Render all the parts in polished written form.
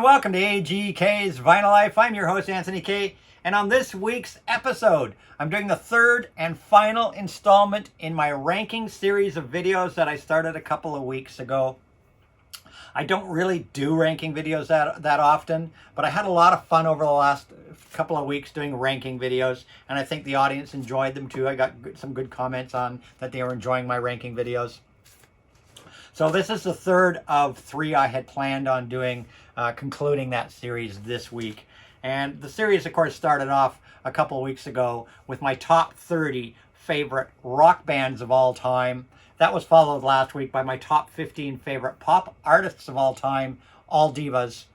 welcome to AGK's Vinyl Life. I'm your host, Anthony K. And on this week's episode, I'm doing the third and final installment in my ranking series of videos that I started a couple of weeks ago. I don't really do ranking videos that often, but I had a lot of fun over the last couple of weeks doing ranking videos, and I think the audience enjoyed them too. I got some good comments on that they were enjoying my ranking videos. So this is the third of three I had planned on doing, concluding that series this week. And the series, of course, started off a couple of weeks ago with my top 30 favorite rock bands of all time. That was followed last week by my top 15 favorite pop artists of all time, all divas.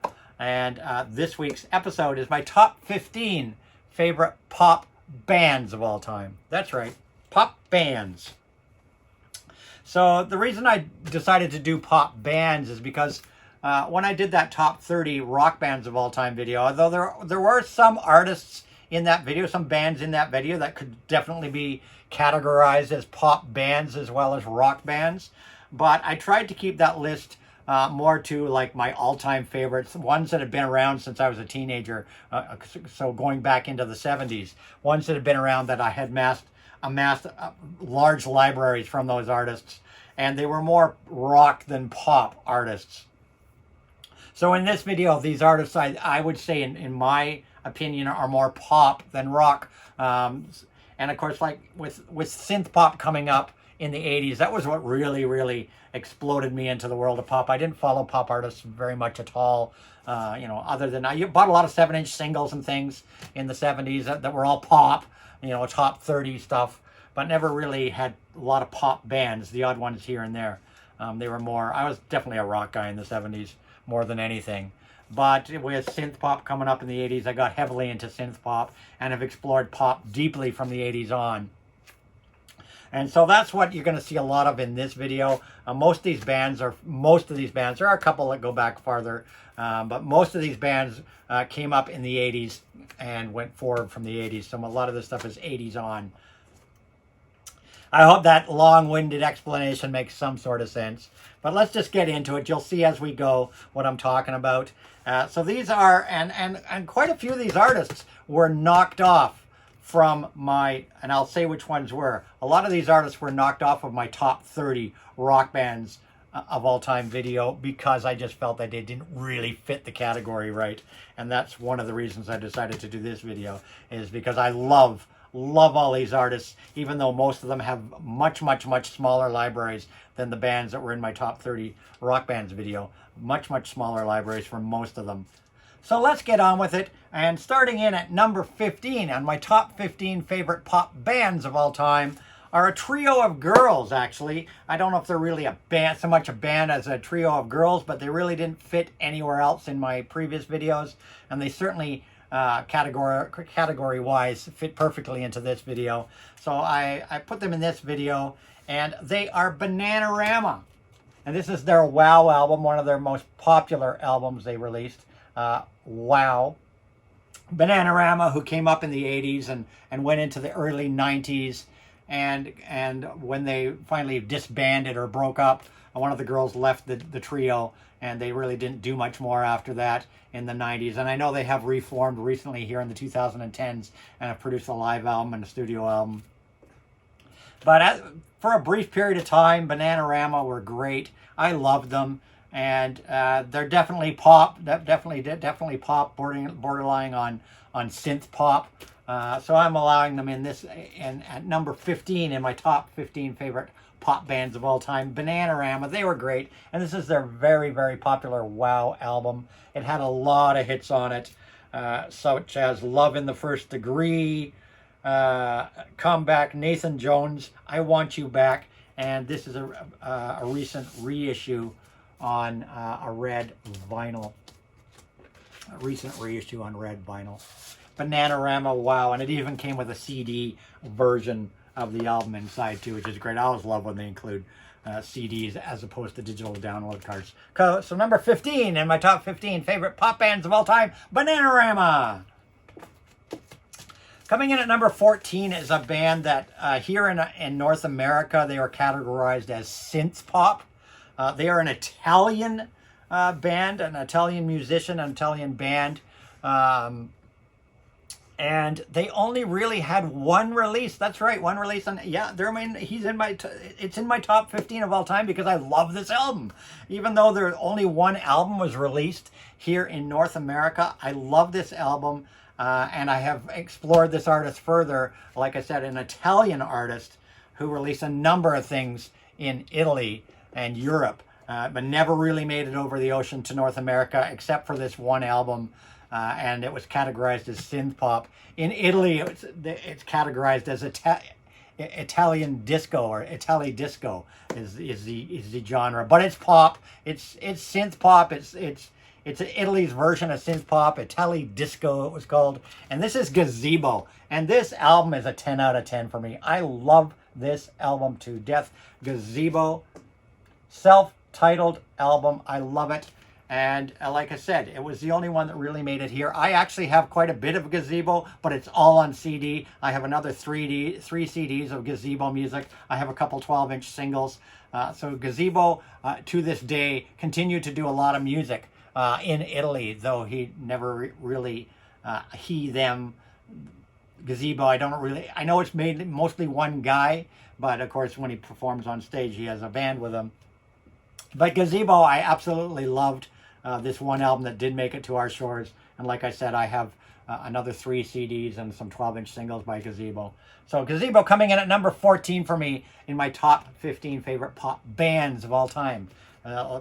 And this week's episode is my top 15 favorite pop bands of all time. That's right, pop bands. So the reason I decided to do pop bands is because when I did that top 30 rock bands of all time video, although there were some artists in that video, some bands in that video that could definitely be categorized as pop bands as well as rock bands, but I tried to keep that list more to like my all-time favorites, ones that had been around since I was a teenager, so going back into the 70s, ones that had been around that I had amassed large libraries from those artists, and they were more rock than pop artists. So in this video, these artists, I would say, in my opinion, are more pop than rock. And of course, like with synth pop coming up in the 80s, that was what really exploded me into the world of pop. I didn't follow pop artists very much at all, other than I bought a lot of 7-inch singles and things in the 70s that were all pop, top 30 stuff, but never really had a lot of pop bands, the odd ones here and there. They were more, I was definitely a rock guy in the 70s more than anything. But with synth pop coming up in the 80s, I got heavily into synth pop and have explored pop deeply from the 80s on. And so that's what you're going to see a lot of in this video. Most of these bands, there are a couple that go back farther, but most of these bands came up in the 80s and went forward from the 80s. So a lot of this stuff is 80s on. I hope that long-winded explanation makes some sort of sense. But let's just get into it. You'll see as we go what I'm talking about. So these are, and quite a few of these artists were knocked off from my, and I'll say which ones were. A lot of these artists were knocked off of my top 30 rock bands of all time video because I just felt that they didn't really fit the category right. And that's one of the reasons I decided to do this video, is because I love all these artists, even though most of them have much smaller libraries than the bands that were in my top 30 rock bands video. Much smaller libraries for most of them. So let's get on with it. And starting in at number 15 on my top 15 favorite pop bands of all time are a trio of girls, actually. I don't know if they're really a band, so much a band as a trio of girls, but they really didn't fit anywhere else in my previous videos. And they certainly category wise fit perfectly into this video. So I put them in this video, and they are Bananarama. And this is their Wow album, one of their most popular albums they released. Wow. Bananarama, who came up in the 80s and went into the early 90s, and when they finally disbanded or broke up, one of the girls left the trio, and they really didn't do much more after that in the 90s. And I know they have reformed recently here in the 2010s and have produced a live album and a studio album. But for a brief period of time, Bananarama were great. I loved them, and they're definitely pop. Definitely pop, borderline on synth pop. So I'm allowing them in this, and at number 15 in my top 15 favorite pop bands of all time, Bananarama. They were great, and this is their very popular Wow album. It had a lot of hits on it, such as Love in the First Degree, Come Back, Nathan Jones, I Want You Back, and this is a recent reissue on a red vinyl. A recent reissue on red vinyl. Bananarama, Wow, and it even came with a CD version of the album inside too, which is great. I always love when they include CDs as opposed to digital download cards. So number 15 in my top 15 favorite pop bands of all time, Bananarama. Coming in at number 14 is a band that here in North America, they are categorized as synth pop. They are an Italian band, an Italian musician, an Italian band. And they only really had one release. That's right, one release. And yeah, it's in my top 15 of all time because I love this album. Even though only one album was released here in North America, I love this album. And I have explored this artist further. Like I said, an Italian artist who released a number of things in Italy and Europe, but never really made it over the ocean to North America except for this one album. And it was categorized as synth pop. In Italy, it's categorized as Italian disco, or Itali disco is the genre. But it's pop. It's synth pop. It's Italy's version of synth pop. Itali disco it was called. And this is Gazebo. And this album is a 10 out of 10 for me. I love this album to death. Gazebo, self-titled album. I love it. And like I said, it was the only one that really made it here. I actually have quite a bit of Gazebo, but it's all on CD. I have another three CDs of Gazebo music. I have a couple 12-inch singles. So Gazebo, to this day, continued to do a lot of music in Italy, though he never really, them, Gazebo, I know it's made mostly one guy, but of course when he performs on stage, he has a band with him. But Gazebo, I absolutely loved. This one album that did make it to our shores. And like I said, I have another 3 CDs and some 12-inch singles by Gazebo. So Gazebo coming in at number 14 for me in my top 15 favorite pop bands of all time.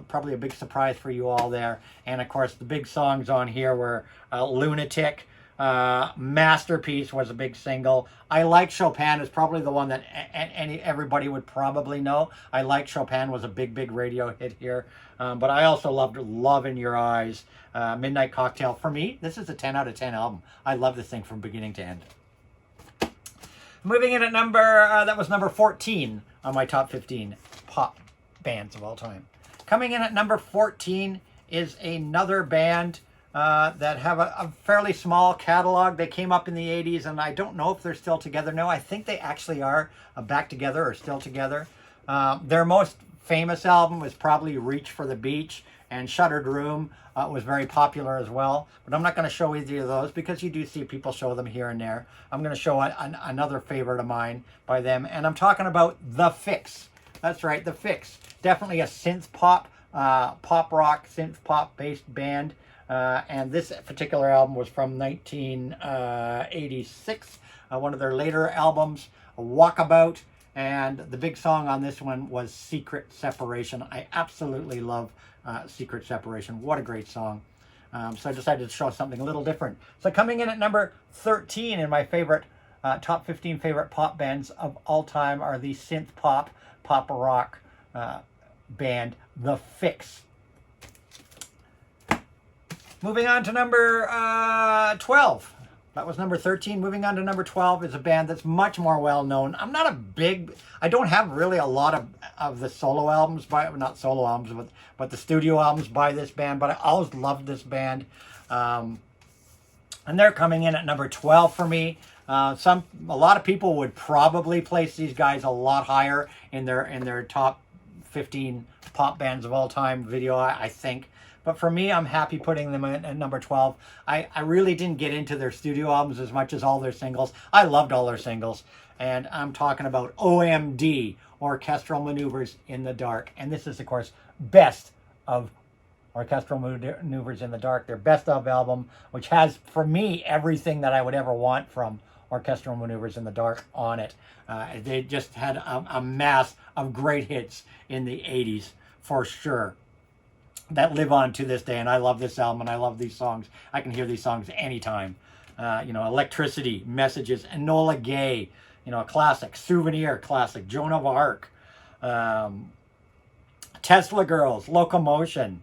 Probably a big surprise for you all there. And of course, the big songs on here were Lunatic, Masterpiece was a big single. I Like Chopin is probably the one that everybody would probably know. I Like Chopin was a big radio hit here. But I also loved Love in Your Eyes, Midnight Cocktail. For me, this is a 10 out of 10 album. I love this thing from beginning to end. Moving in at that was number 14 on my top 15 pop bands of all time. Coming in at number 14 is another band that have a fairly small catalog. They came up in the 80s, and I don't know if they're still together now. I think they actually are back together or still together. Their most famous album was probably Reach for the Beach, and Shuttered Room was very popular as well. But I'm not going to show either of those because you do see people show them here and there. I'm going to show another favorite of mine by them, and I'm talking about The Fix. That's right, The Fix. Definitely a synth pop, pop rock, synth pop based band. And this particular album was from 1986, one of their later albums, Walkabout. And the big song on this one was Secret Separation. I absolutely love Secret Separation. What a great song. So I decided to show something a little different. So coming in at number 13 in my favorite, top 15 favorite pop bands of all time are the synth pop, pop rock band, The Fix. Moving on to number 12. That was number 13. Moving on to number 12 is a band that's much more well known. I don't have really a lot of the solo albums not solo albums, but the studio albums by this band, but I always loved this band. And they're coming in at number 12 for me. A lot of people would probably place these guys a lot higher in their top 15 pop bands of all time video, I think. But for me, I'm happy putting them at number 12. I really didn't get into their studio albums as much as all their singles. I loved all their singles. And I'm talking about OMD, Orchestral Maneuvers in the Dark. And this is, of course, best of Orchestral Maneuvers in the Dark. Their best of album, which has, for me, everything that I would ever want from Orchestral Maneuvers in the Dark on it. They just had a mass of great hits in the 80s, for sure, that live on to this day. And I love this album and I love these songs. I can hear these songs anytime. Electricity, Messages, Enola Gay, a classic, Souvenir, classic, Joan of Arc, Tesla Girls, Locomotion,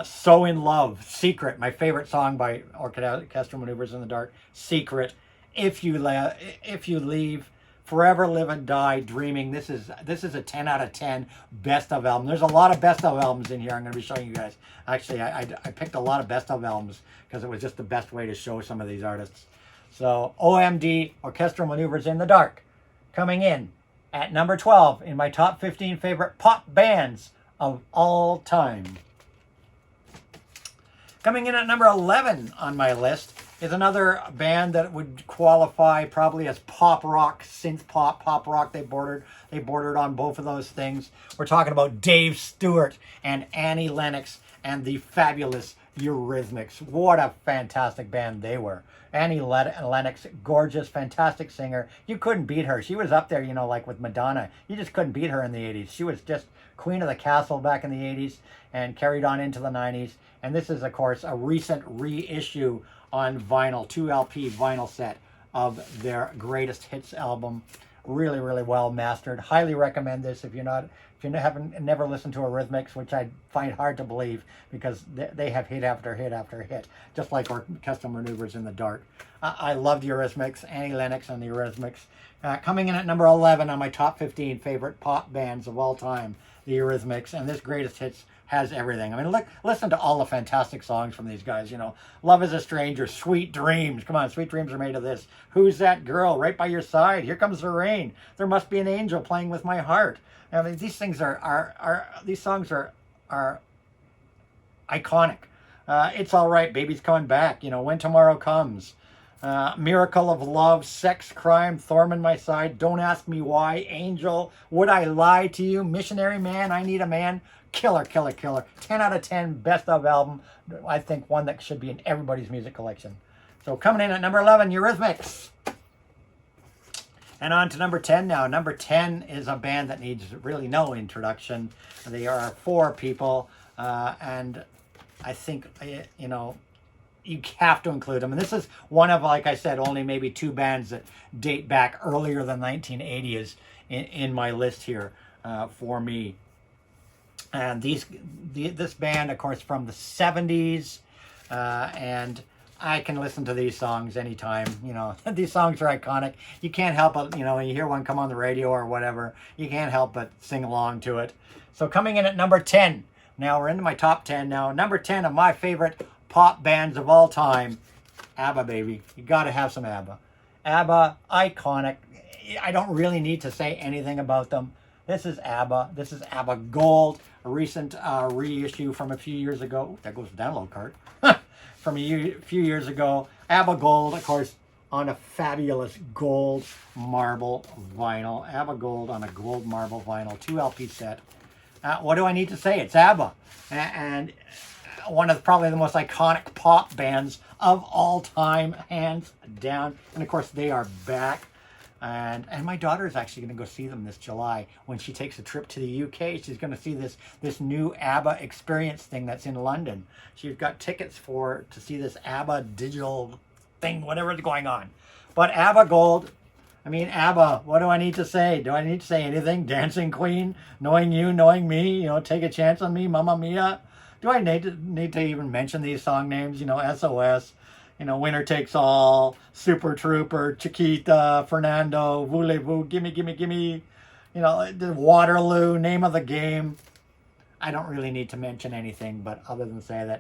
So in Love, Secret, my favorite song by Orchestral Maneuvers in the Dark, Secret, If You Leave, Forever Live and Die, Dreaming. This is a 10 out of 10 best of album. There's a lot of best of albums in here I'm going to be showing you guys. Actually, I picked a lot of best of albums because it was just the best way to show some of these artists. So OMD, Orchestral Maneuvers in the Dark, coming in at number 12 in my top 15 favorite pop bands of all time. Coming in at number 11 on my list is another band that would qualify probably as pop rock, synth pop rock. They bordered on both of those things. We're talking about Dave Stewart and Annie Lennox and the fabulous Eurythmics. What a fantastic band they were. Annie Lennox, gorgeous, fantastic singer. You couldn't beat her. She was up there, you know, like with Madonna. You just couldn't beat her in the 80s. She was just queen of the castle back in the 80s and carried on into the 90s. And this is, of course, a recent reissue on vinyl, 2 LP vinyl set of their greatest hits album. Really, really well mastered. Highly recommend this if you haven't never listened to Eurythmics, which I find hard to believe because they have hit after hit after hit, just like Orchestral Maneuvers in the Dark. I loved Eurythmics, Annie Lennox and the Eurythmics. Coming in at number 11 on my top 15 favorite pop bands of all time, the Eurythmics, and this greatest hits has everything. I mean, listen to all the fantastic songs from these guys, you know. Love is a Stranger, Sweet Dreams. Come on, Sweet Dreams are made of this. Who's That Girl? Right by Your Side. Here Comes the Rain. There Must Be an Angel Playing with My Heart. I mean, these things these songs are iconic. It's All Right, Baby's Coming Back, you know, When Tomorrow Comes. Miracle of Love, Sex, Crime, Thorn in My Side, Don't Ask Me Why, Angel, Would I Lie to You, Missionary Man, I Need a Man. Killer, killer, killer. 10 out of 10, best of album. I think one that should be in everybody's music collection. So coming in at number 11, Eurythmics. And on to number 10 now. Number 10 is a band that needs really no introduction. They are 4 people, and I think, you know, you have to include them. And this is one of, like I said, only maybe 2 bands that date back earlier than 1980s in my list here for me. And this band, of course, from the 70s, and I can listen to these songs anytime. You know, these songs are iconic. You can't help but, you know, when you hear one come on the radio or whatever, you can't help but sing along to it. So coming in at number 10. Now we're into my top 10 now. Number 10 of my favorite pop bands of all time, ABBA, baby. You got to have some ABBA. ABBA, iconic. I don't really need to say anything about them. This is ABBA. This is Abba Gold, a recent reissue from a few years ago. Ooh, that goes download cart. From a few years ago. Abba Gold, of course, on a fabulous gold marble vinyl. Abba Gold on a gold marble vinyl, 2 LP set. What do I need to say? It's ABBA. And one of probably the most iconic pop bands of all time, hands down. And of course, they are back. And my daughter is actually going to go see them this July when she takes a trip to the UK. She's going to see this new ABBA experience thing that's in London. She's got tickets to see this ABBA digital thing, whatever is going on. But ABBA Gold, I mean, ABBA, what do I need to say? Do I need to say anything? Dancing Queen, Knowing You, Knowing Me, you know, Take a Chance on Me, Mamma Mia. Do I need to even mention these song names? You know, SOS. You know, Winner Takes All, Super Trooper, Chiquita, Fernando, Voulez-Vous, Gimme, Gimme, Gimme, you know, Waterloo, Name of the Game. I don't really need to mention anything, but other than say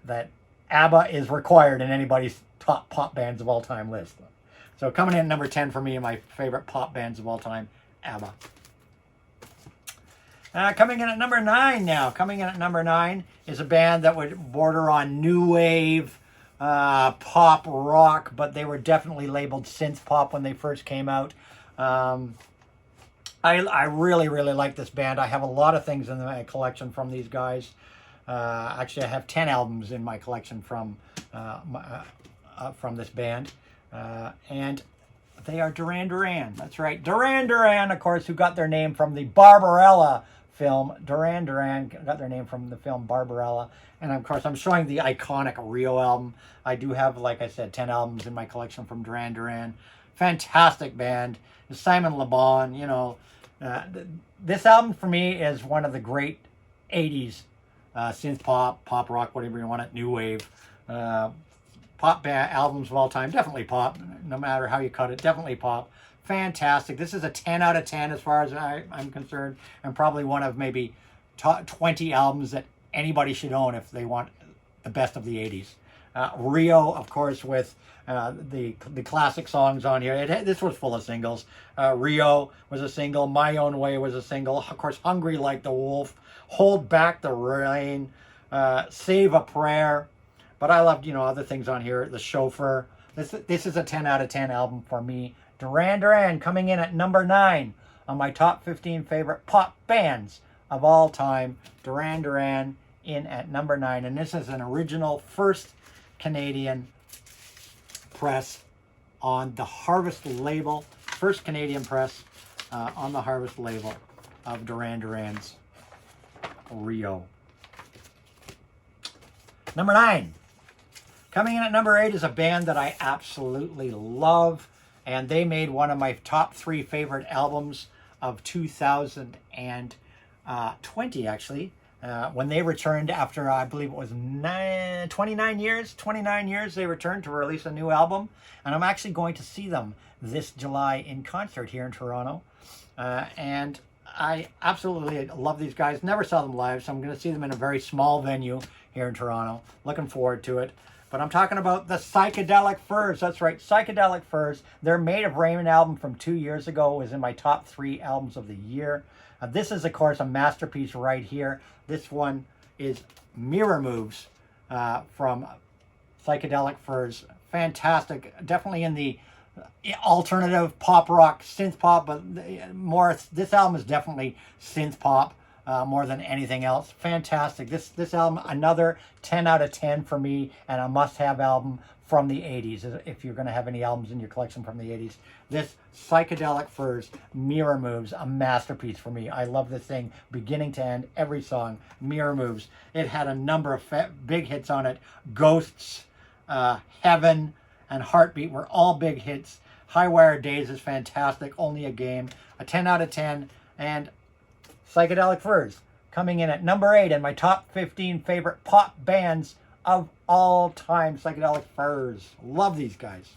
that ABBA is required in anybody's top pop bands of all time list. So coming in at number 10 for me, my favorite pop bands of all time, ABBA. Coming in at number 9 now. Coming in at number 9 is a band that would border on new wave, pop rock, but they were definitely labeled synth pop when they first came out. I really, really like this band. I have a lot of things in my collection from these guys. Actually, I have 10 albums in my collection from this band. And they are Duran Duran. That's right. Duran Duran, of course, who got their name from the Barbarella film. Duran Duran got their name from the film Barbarella. And of course, I'm showing the iconic Rio album. I do have, like I said, 10 albums in my collection from Duran Duran. Fantastic band. Simon Le Bon, you know. This album for me is one of the great 80s synth pop, pop rock, whatever you want it, new wave. Pop albums of all time. Definitely pop, no matter how you cut it. Definitely pop. Fantastic. This is a 10 out of 10 as far as I'm concerned. And probably one of maybe 20 albums that anybody should own if they want the best of the 80s. Rio, of course, with the classic songs on here. This was full of singles. Rio was a single. My Own Way was a single. Of course, Hungry Like the Wolf. Hold Back the Rain. Save a Prayer. But I loved, other things on here. The Chauffeur. This is a 10 out of 10 album for me. Duran Duran coming in at number 9 on my top 15 favorite pop bands of all time. Duran Duran in at number 9. And this is an original first Canadian press on the Harvest label. First Canadian press on the Harvest label of Duran Duran's Rio. Number 9. Coming in at number 8 is a band that I absolutely love. And they made one of my top 3 favorite albums of 2020, actually. When they returned after, I believe it was 29 years. 29 years they returned to release a new album. And I'm actually going to see them this July in concert here in Toronto. And I absolutely love these guys. Never saw them live, so I'm going to see them in a very small venue here in Toronto. Looking forward to it. But I'm talking about the Psychedelic Furs. That's right, Psychedelic Furs. Their Made of Rain album from 2 years ago was in my top 3 albums of the year. This is, of course, a masterpiece right here. This one is Mirror Moves from Psychedelic Furs. Fantastic. Definitely in the alternative pop rock, synth pop, but more. This album is definitely synth pop. More than anything else. Fantastic. This album, another 10 out of 10 for me, and a must-have album from the 80s. If you're going to have any albums in your collection from the 80s. This Psychedelic Furs, Mirror Moves, a masterpiece for me. I love this thing, beginning to end, every song. Mirror Moves. It had a number of big hits on it. Ghosts, Heaven, and Heartbeat were all big hits. High Wire Days is fantastic. Only a Game. A 10 out of 10. And Psychedelic Furs coming in at number 8 in my top 15 favorite pop bands of all time. Psychedelic Furs. Love these guys.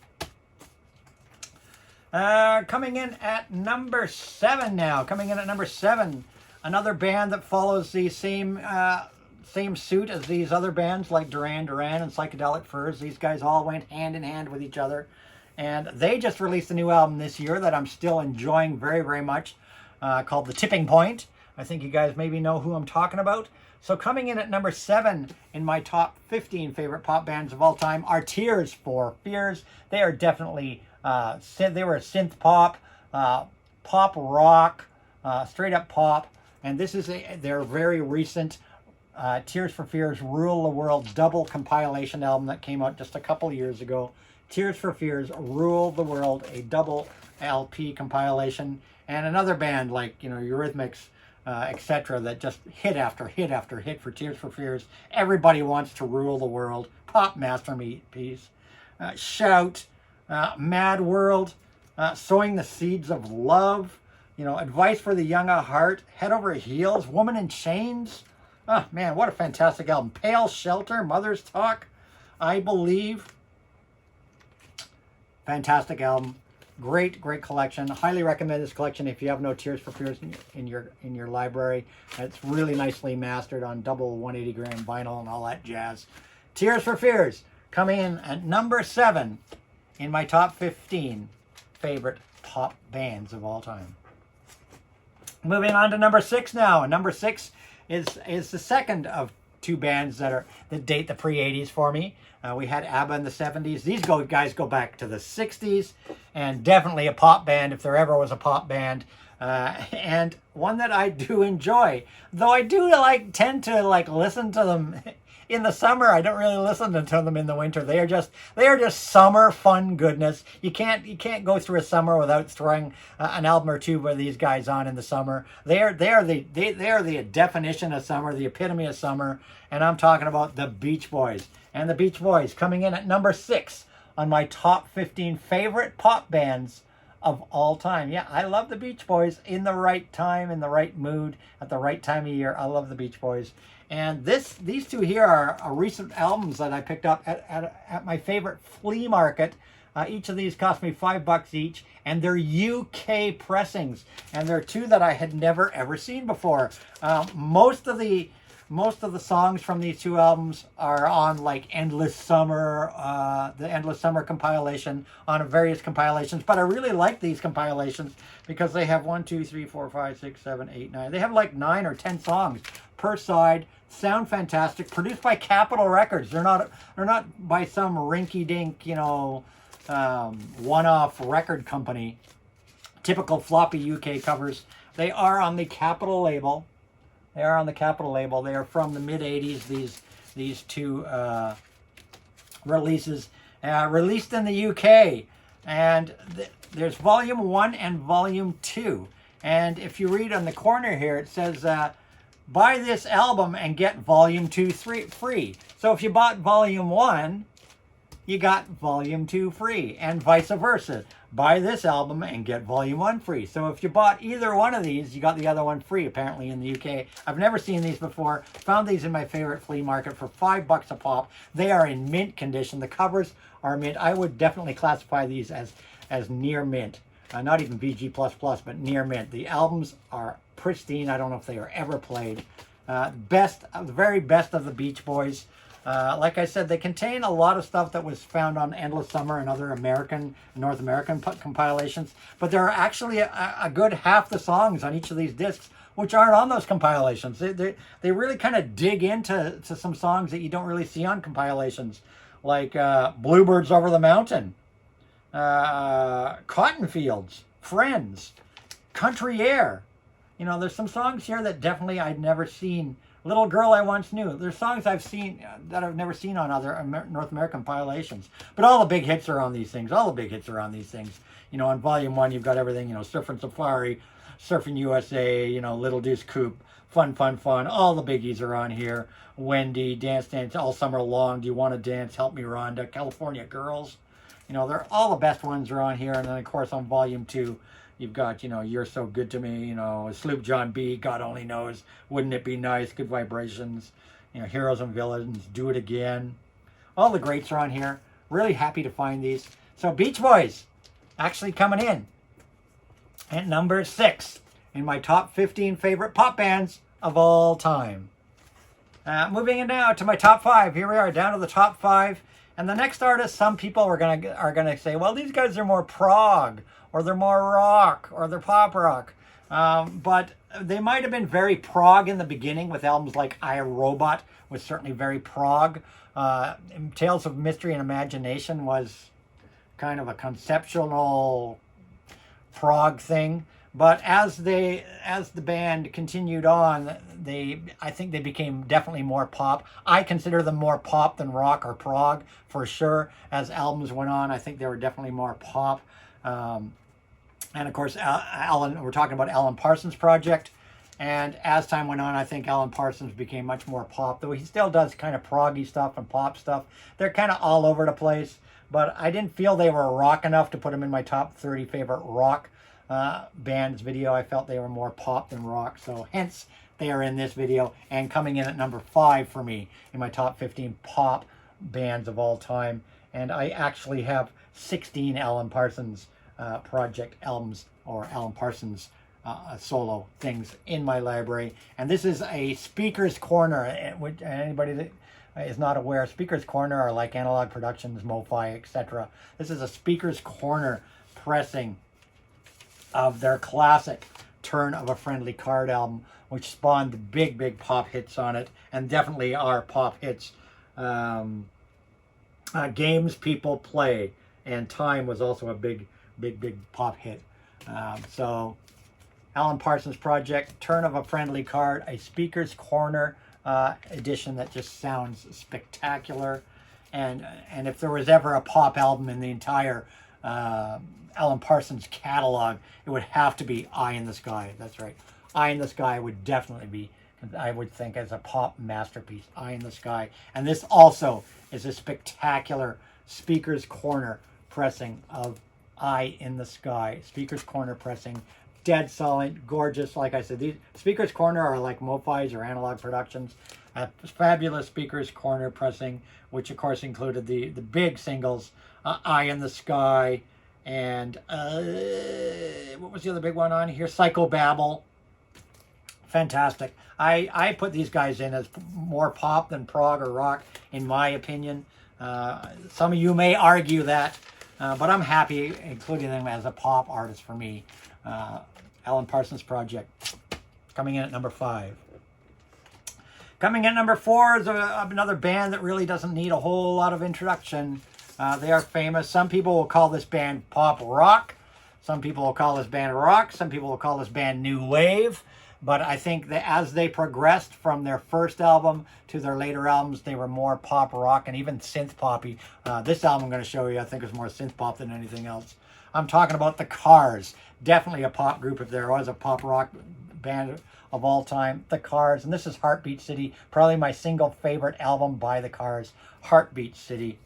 Coming in at number 7 now. Coming in at number 7. Another band that follows the same suit as these other bands like Duran Duran and Psychedelic Furs. These guys all went hand in hand with each other. And they just released a new album this year that I'm still enjoying very, very much called The Tipping Point. I think you guys maybe know who I'm talking about. So coming in at number 7 in my top 15 favorite pop bands of all time are Tears for Fears. They are definitely, they were a synth pop, pop rock, straight up pop. And this is their very recent Tears for Fears Rule the World double compilation album that came out just a couple years ago. Tears for Fears Rule the World, a double LP compilation. And another band like, Eurythmics, etc., that just hit after hit after hit for Tears for Fears. Everybody Wants to Rule the World, pop masterpiece. Shout, Mad World, Sowing the Seeds of Love, Advice for the Young at Heart, Head Over Heels, Woman in Chains. Oh man, what a fantastic album. Pale Shelter, Mother's Talk, I Believe. Fantastic album. Great collection. Highly recommend this collection if you have no Tears for Fears in your library. It's really nicely mastered on double 180 gram vinyl and all that jazz. Tears for Fears coming in at number 7 in my top 15 favorite pop bands of all time. Moving on to number 6 now. And number 6 is the second of 2 bands that date the pre-80s for me. We had ABBA in the 70s. These guys go back to the 60s, and definitely a pop band if there ever was a pop band. And one that I do enjoy, though I do tend to listen to them in the summer. I don't really listen to them in the winter. They are just summer fun goodness. You can't go through a summer without throwing an album or 2 by these guys on in the summer. They are the definition of summer, the epitome of summer, and I'm talking about the Beach Boys. And the Beach Boys coming in at number 6 on my top 15 favorite pop bands of all time. Yeah, I love the Beach Boys in the right time, in the right mood, at the right time of year. I love the Beach Boys. And these 2 here are recent albums that I picked up at my favorite flea market. Each of these cost me $5 each, and they're UK pressings. And they're 2 that I had never ever seen before. Most of the Most of the songs from these two albums are on like Endless Summer, the Endless Summer compilation, on various compilations. But I really like these compilations because they have 1, 2, 3, 4, 5, 6, 7, 8, 9. They have like 9 or 10 songs per side. Sound fantastic. Produced by Capitol Records. They're not by some rinky-dink, one-off record company. Typical floppy UK covers. They are on the Capitol label. They are on the Capitol label. They are from the mid-'80s, these two releases. Released in the UK. And there's Volume 1 and Volume 2. And if you read on the corner here, it says, buy this album and get Volume 2 free. So if you bought Volume 1, you got Volume 2 free. And vice versa. Buy this album and get Volume 1 free. So if you bought either one of these, you got the other one free, apparently, in the UK. I've never seen these before. Found these in my favorite flea market for $5 a pop. They are in mint condition. The covers are mint. I would definitely classify these as near mint. Not even BG++, but near mint. The albums are pristine. I don't know if they are ever played. The very best of the Beach Boys. Like I said, they contain a lot of stuff that was found on Endless Summer and other North American compilations. But there are actually a good half the songs on each of these discs which aren't on those compilations. They really kind of dig into some songs that you don't really see on compilations, like Bluebirds Over the Mountain, Cotton Fields, Friends, Country Air. There's some songs here that definitely I'd never seen. Little Girl I Once Knew. There's songs I've seen that I've never seen on other North American compilations. But all the big hits are on these things. On Volume 1, you've got everything, Surfing Safari, Surfing USA, Little Deuce Coupe, Fun. All the biggies are on here. Wendy, Dance, All Summer Long, Do You Want to Dance, Help Me Rhonda, California Girls. They're all the best ones are on here. And then, of course, on Volume 2, you've got, You're So Good to Me, Sloop John B, God Only Knows, Wouldn't It Be Nice, Good Vibrations, Heroes and Villains, Do It Again. All the greats are on here. Really happy to find these. So Beach Boys actually coming in at number 6 in my top 15 favorite pop bands of all time. Moving in now to my top 5. Here we are, down to the top 5. And the next artist, some people are gonna say, well, these guys are more prog, or they're more rock, or they're pop rock. But they might have been very prog in the beginning with albums like I, Robot was certainly very prog. Tales of Mystery and Imagination was kind of a conceptual prog thing. But as the band continued on, I think they became definitely more pop. I consider them more pop than rock or prog for sure. As albums went on, I think they were definitely more pop. And of course, we're talking about Alan Parsons' project. And as time went on, I think Alan Parsons became much more pop, though he still does kind of proggy stuff and pop stuff. They're kind of all over the place, but I didn't feel they were rock enough to put them in my top 30 favorite rock bands video. I felt they were more pop than rock, so hence they are in this video and coming in at number 5 for me in my top 15 pop bands of all time. And I actually have 16 Alan Parsons project albums, or Alan Parsons solo things in my library. And this is a Speaker's Corner. Which anybody that is not aware, Speaker's Corner are like Analog Productions, MoFi, etc. This is a Speaker's Corner pressing of their classic Turn of a Friendly Card album, which spawned the big pop hits on it, and definitely are pop hits. Games People Play and Time was also a big pop hit. So Alan Parsons project, Turn of a Friendly Card, a Speaker's Corner edition that just sounds spectacular. And if there was ever a pop album in the entire Alan Parsons catalog, it would have to be Eye in the Sky. That's right. Eye in the Sky would definitely be, I would think, as a pop masterpiece, Eye in the Sky. And this also is a spectacular Speaker's Corner pressing of Eye in the Sky. Speaker's Corner pressing, dead solid, gorgeous. Like I said, these Speaker's Corner are like MoFi's or Analog Productions. Fabulous Speaker's Corner pressing, which of course included the big singles, Eye in the Sky, and what was the other big one on here? Psychobabble. Fantastic. I put these guys in as more pop than prog or rock, in my opinion. Some of you may argue that, but I'm happy including them as a pop artist for me. Alan Parsons Project, coming in at number 5. Coming in at number 4 is another band that really doesn't need a whole lot of introduction. They are famous. Some people will call this band pop rock. Some people will call this band rock. Some people will call this band new wave. But I think that as they progressed from their first album to their later albums, they were more pop rock and even synth poppy. This album I'm going to show you, I think, is more synth pop than anything else. I'm talking about the Cars. Definitely a pop group if there was a pop rock band of all time. The Cars, and this is Heartbeat City, probably my single favorite album by the Cars, Heartbeat City.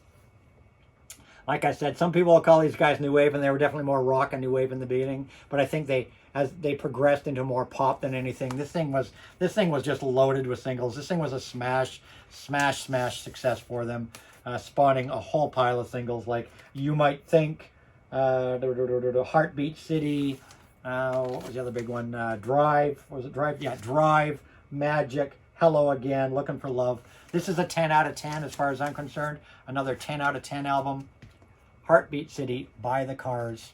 Like I said, some people will call these guys new wave, and they were definitely more rock and new wave in the beginning. But I think as they progressed into more pop than anything, this thing was just loaded with singles. This thing was a smash success for them, spawning a whole pile of singles like You Might Think, Heartbeat City. What was the other big one? Drive. Was it Drive? Yeah, Drive. Magic. Hello Again. Looking for Love. This is a 10 out of 10 as far as I'm concerned. Another 10 out of 10 album. Heartbeat City by the Cars.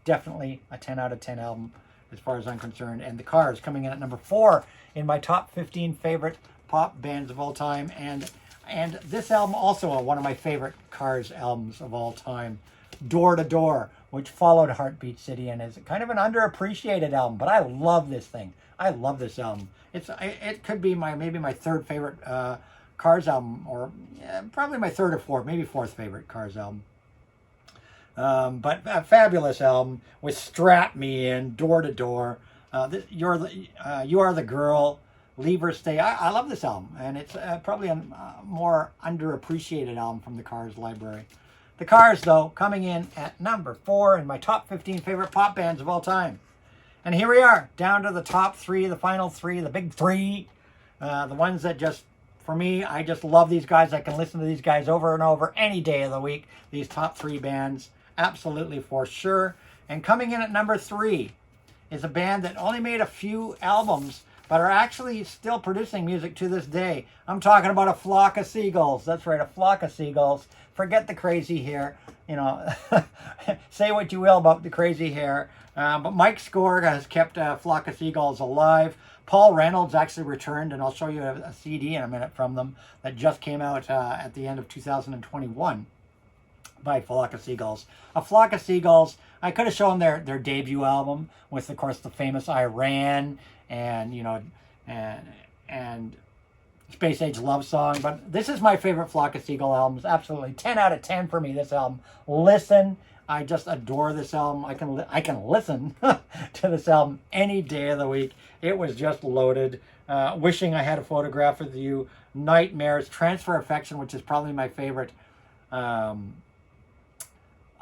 Definitely a 10 out of 10 album as far as I'm concerned. And the Cars coming in at number 4 in my top 15 favorite pop bands of all time. And this album also one of my favorite Cars albums of all time. Door to Door, which followed Heartbeat City and is kind of an underappreciated album. But I love this thing. I love this album. It could be maybe my third favorite Cars album, or probably my third or fourth, maybe fourth favorite Cars album. But a fabulous album with Strap Me In, Door to Door. You Are the Girl, Leave or Stay. I love this album, and it's probably a more underappreciated album from the Cars library. The Cars, though, coming in at number 4 in my top 15 favorite pop bands of all time. And here we are, down to the top 3, the final 3, the big 3. The ones that just, for me, I just love these guys. I can listen to these guys over and over any day of the week. These top 3 bands, absolutely for sure. And coming in at number 3 is a band that only made a few albums, but are actually still producing music to this day. I'm talking about a flock of seagulls. That's right, a flock of seagulls. Forget the crazy hair. You know, say what you will about the crazy hair. But Mike Score has kept a flock of seagulls alive. Paul Reynolds actually returned, and I'll show you a CD in a minute from them that just came out at the end of 2021 by Flock of Seagulls. A Flock of Seagulls, I could have shown their debut album with, of course, the famous I Ran and, you know, and Space Age Love Song. But this is my favorite Flock of Seagull albums. Absolutely 10 out of 10 for me, this album. Listen. I just adore this album. I can listen to this album any day of the week. It was just loaded. Wishing I Had a Photograph with You, Nightmares, Transfer Affection, which is probably my favorite A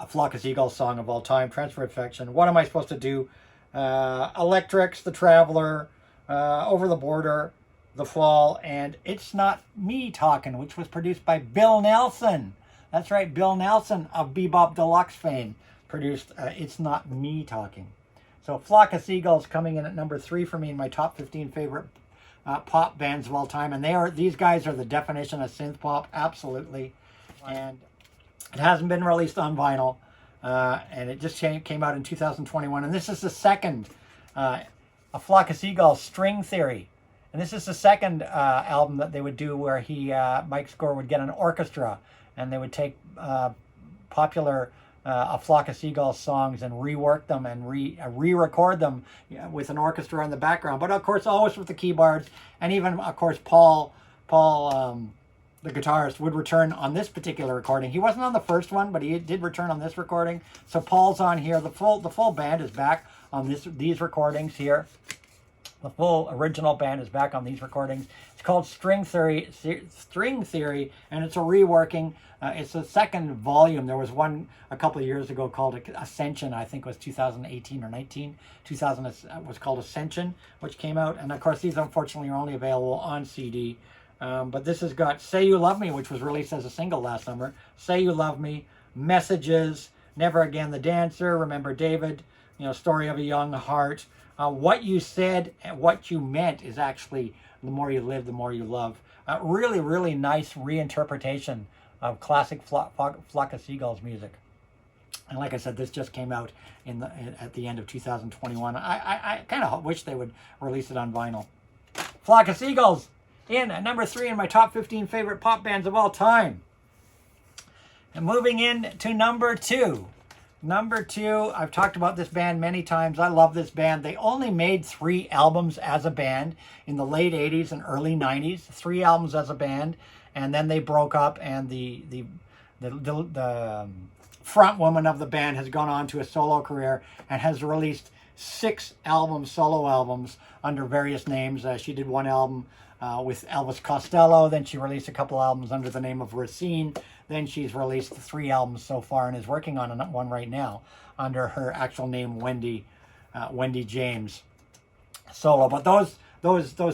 Flock of Seagulls song of all time. Transfer Affection. What Am I Supposed to Do? Electrics, The Traveler, Over the Border, The Fall, and It's Not Me Talking, which was produced by Bill Nelson. That's right, Bill Nelson of Bebop Deluxe fame produced It's Not Me Talking. So Flock of Seagulls coming in at number 3 for me in my top 15 favorite pop bands of all time. And these guys are the definition of synth pop, absolutely. And it hasn't been released on vinyl. And it just came out in 2021. And this is the second, A Flock of Seagulls, String Theory. And this is the second album that they would do where Mike Score would get an orchestra, and they would take popular A Flock of Seagulls songs and rework them and re-record them with an orchestra in the background. But of course, always with the keyboards, and even of course Paul, the guitarist, would return on this particular recording. He wasn't on the first one, but he did return on this recording. So Paul's on here. The full band is back on these recordings here. The full original band is back on these recordings. It's called String Theory, and it's a reworking. It's the second volume. There was one a couple of years ago called Ascension. I think it was 2018 or 19. 2000 was called Ascension, which came out. And of course, these unfortunately are only available on CD. But this has got Say You Love Me, which was released as a single last summer. Say You Love Me, Messages, Never Again the Dancer, Remember David, Story of a Young Heart. What You Said and What You Meant is actually The More You Live, The More You Love. Really, really nice reinterpretation of classic Flock of Seagulls music. And like I said, this just came out at the end of 2021. I kind of wish they would release it on vinyl. Flock of Seagulls in at number 3 in my top 15 favorite pop bands of all time. And moving in to number 2. Number 2, I've talked about this band many times. I love this band. They only made 3 albums as a band in the late 80s and early 90s. 3 albums as a band, and then they broke up, and the front woman of the band has gone on to a solo career and has released 6 solo albums under various names. She did one album with Elvis Costello, then she released a couple albums under the name of Racine, then she's released 3 albums so far and is working on one right now under her actual name, Wendy James solo. But those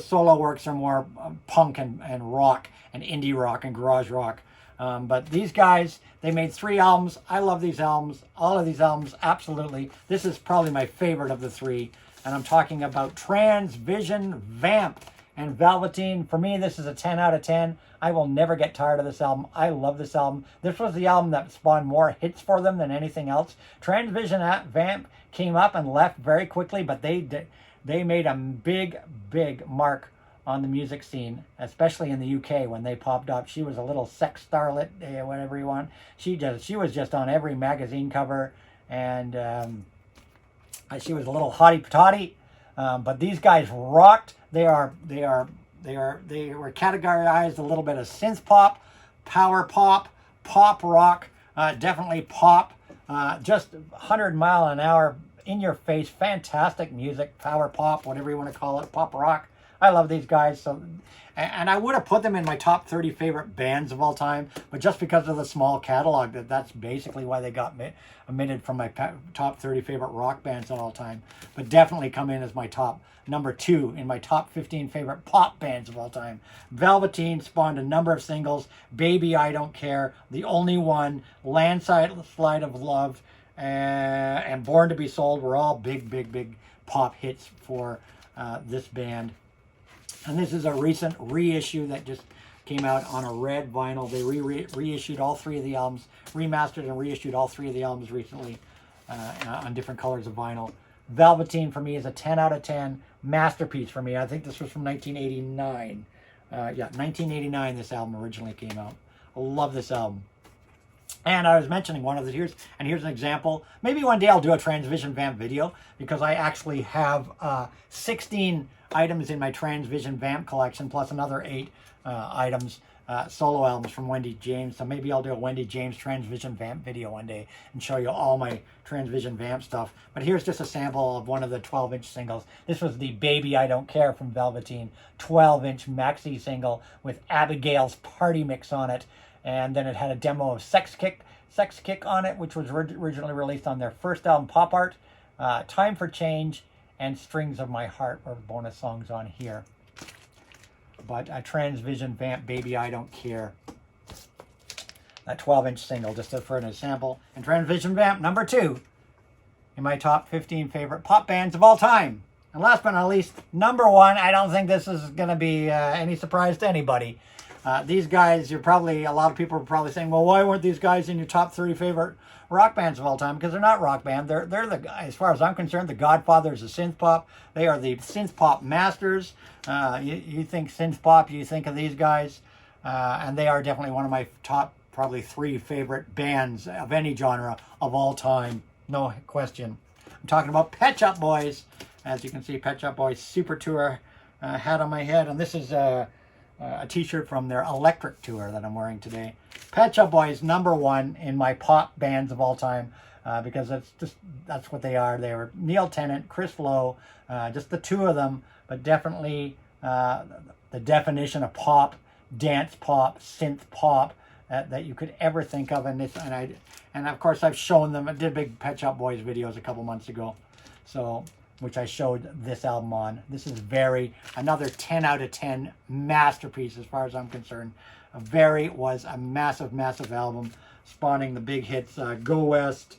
solo works are more punk and rock and indie rock and garage rock. But these guys, they made 3 albums. I love these albums. All of these albums, absolutely. This is probably my favorite of the 3. And I'm talking about Transvision Vamp and Velveteen. For me, this is a 10 out of 10. I will never get tired of this album. I love this album. This was the album that spawned more hits for them than anything else. Transvision Vamp came up and left very quickly, but they made a big, big mark on the music scene, especially in the UK when they popped up. She was a little sex starlet, whatever you want. She was just on every magazine cover, and she was a little hottie patati. But these guys rocked. They were categorized a little bit of synth pop, power pop, pop rock, definitely pop, just 100 mile an hour, in your face, fantastic music, power pop, whatever you want to call it, pop rock. I love these guys. So, and I would have put them in my top 30 favorite bands of all time, but just because of the small catalog, that's basically why they got omitted from my top 30 favorite rock bands of all time. But definitely come in as my number 2 in my top 15 favorite pop bands of all time. Velveteen spawned a number of singles: Baby I Don't Care, The Only One, Landslide of Love, and Born to Be Sold were all big, big, big pop hits for this band. And this is a recent reissue that just came out on a red vinyl. They reissued all 3 of the albums, remastered and reissued all 3 of the albums recently on different colors of vinyl. Velveteen for me is a 10 out of 10 masterpiece for me. I think this was from 1989. 1989 this album originally came out. I love this album. And I was mentioning one of the here's an example. Maybe one day I'll do a Transvision Vamp video, because I actually have 16 items in my Transvision Vamp collection, plus another 8 items, solo albums from Wendy James. So maybe I'll do a Wendy James Transvision Vamp video one day and show you all my Transvision Vamp stuff. But here's just a sample of one of the 12-inch singles. This was the Baby I Don't Care from Velveteen, 12-inch maxi single with Abigail's Party Mix on it. And then it had a demo of Sex Kick on it, which was originally released on their first album, Pop Art. Time for Change and Strings of My Heart were bonus songs on here. But a Transvision Vamp, Baby I Don't Care. That 12-inch single, just for an example. And Transvision Vamp, number 2 in my top 15 favorite pop bands of all time. And last but not least, number 1. I don't think this is going to be any surprise to anybody. These guys, a lot of people are probably saying, well, why weren't these guys in your top 30 favorite rock bands of all time? Because they're not rock band. They're as far as I'm concerned, the godfathers of synth pop. They are the synth pop masters. You think synth pop, you think of these guys, and they are definitely one of my top probably 3 favorite bands of any genre of all time. No question. I'm talking about Pet Shop Boys. As you can see, Pet Shop Boys Super Tour hat on my head, and this is a t-shirt from their Electric tour that I'm wearing today. Pet Shop Boys, number 1 in my pop bands of all time, because that's what they are. They were Neil Tennant, Chris Lowe, just the 2 of them, but definitely the definition of pop, dance pop, synth pop that you could ever think of. And of course I've shown them. I did big Pet Shop Boys videos a couple months ago, which I showed this album on. This is another 10 out of 10 masterpiece as far as I'm concerned. Was a massive, massive album, spawning the big hits, Go West,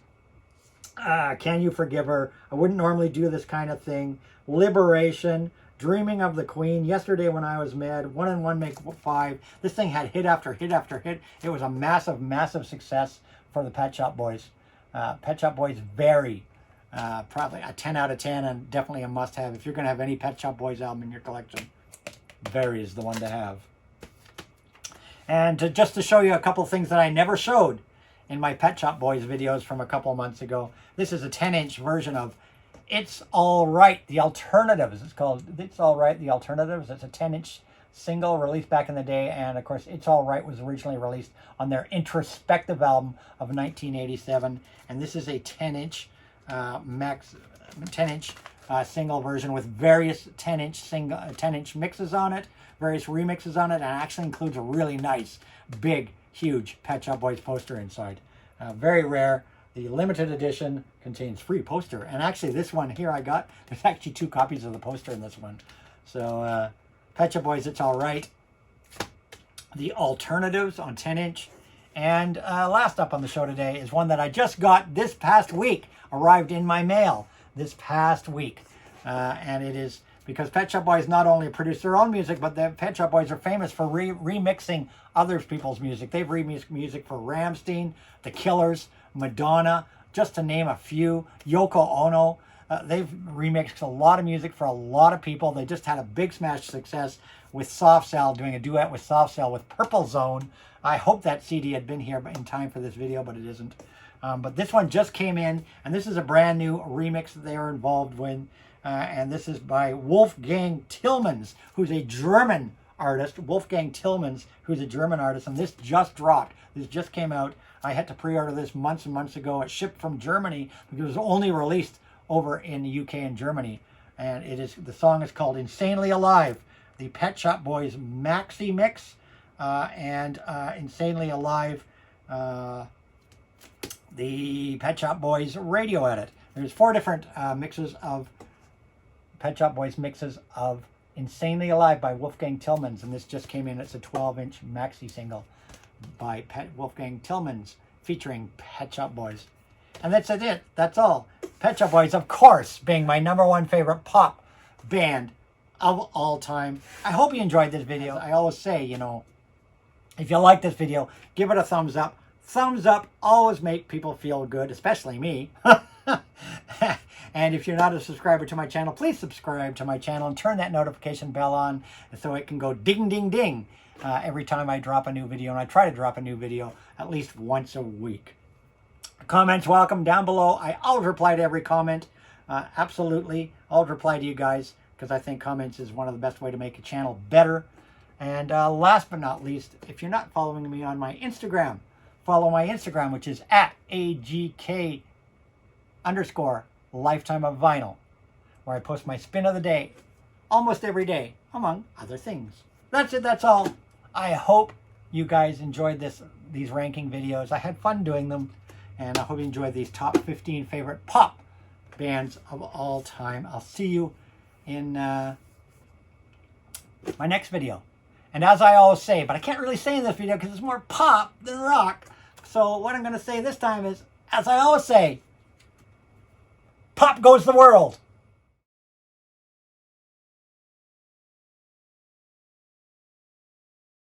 Can You Forgive Her? I wouldn't normally do this kind of thing. Liberation. Dreaming of the Queen. Yesterday When I Was Mad. 1 and 1 Make 5. This thing had hit after hit after hit. It was a massive, massive success for the Pet Shop Boys. Pet Shop Boys, very, probably a 10 out of 10 and definitely a must-have. If you're going to have any Pet Shop Boys album in your collection, Very is the one to have. And just to show you a couple things that I never showed in my Pet Shop Boys videos from a couple months ago. This is a 10-inch version of It's All Right, The Alternatives. It's called It's All Right, The Alternatives. It's a 10-inch single released back in the day. And, of course, It's All Right was originally released on their Introspective album of 1987. And this is a 10-inch single version with various 10-inch mixes on it, various remixes on it, and actually includes a really nice, big, huge Pet Shop Boys poster inside. Very rare. The limited edition contains free poster. And actually this one here I got, there's actually 2 copies of the poster in this one. So Pet Shop Boys, It's All Right. The Alternatives on 10-inch. And last up on the show today is one that I just got this past week. Arrived in my mail this past week. And it is because Pet Shop Boys not only produce their own music, but the Pet Shop Boys are famous for remixing other people's music. They've remixed music for Rammstein, The Killers, Madonna, just to name a few, Yoko Ono. They've remixed a lot of music for a lot of people. They just had a big smash success with Soft Cell, doing a duet with Soft Cell with Purple Zone. I hope that CD had been here in time for this video, but it isn't. But this one just came in, and this is a brand new remix that they are involved with. And this is by Wolfgang Tillmans, who's a German artist. Wolfgang Tillmans, who's a German artist, and this just dropped. This just came out. I had to pre-order this months and months ago. It shipped from Germany because it was only released over in the UK and Germany. And the song is called Insanely Alive, the Pet Shop Boys maxi mix, and Insanely Alive, the Pet Shop Boys radio edit. There's 4 different mixes of Pet Shop Boys mixes of Insanely Alive by Wolfgang Tillmans, and this just came in. It's a 12-inch maxi single by Wolfgang Tillmans featuring Pet Shop Boys. And that's it. That's all. Pet Shop Boys, of course, being my #1 favorite pop band of all time. I hope you enjoyed this video. I always say, if you like this video, give it a thumbs up. Thumbs up always make people feel good, especially me. And if you're not a subscriber to my channel, please subscribe to my channel and turn that notification bell on so it can go ding, ding, ding every time I drop a new video. And I try to drop a new video at least once a week. Comments welcome down below. I always reply to every comment. Absolutely. I'll reply to you guys because I think comments is one of the best way to make a channel better. And last but not least, if you're not following me on my Instagram, follow my Instagram, which is @AGK_Lifetime of Vinyl, where I post my spin of the day almost every day, among other things. That's it. That's all. I hope you guys enjoyed these ranking videos. I had fun doing them, and I hope you enjoyed these top 15 favorite pop bands of all time. I'll see you in my next video. And as I always say, but I can't really say in this video because it's more pop than rock. So what I'm going to say this time is, as I always say, pop goes the world.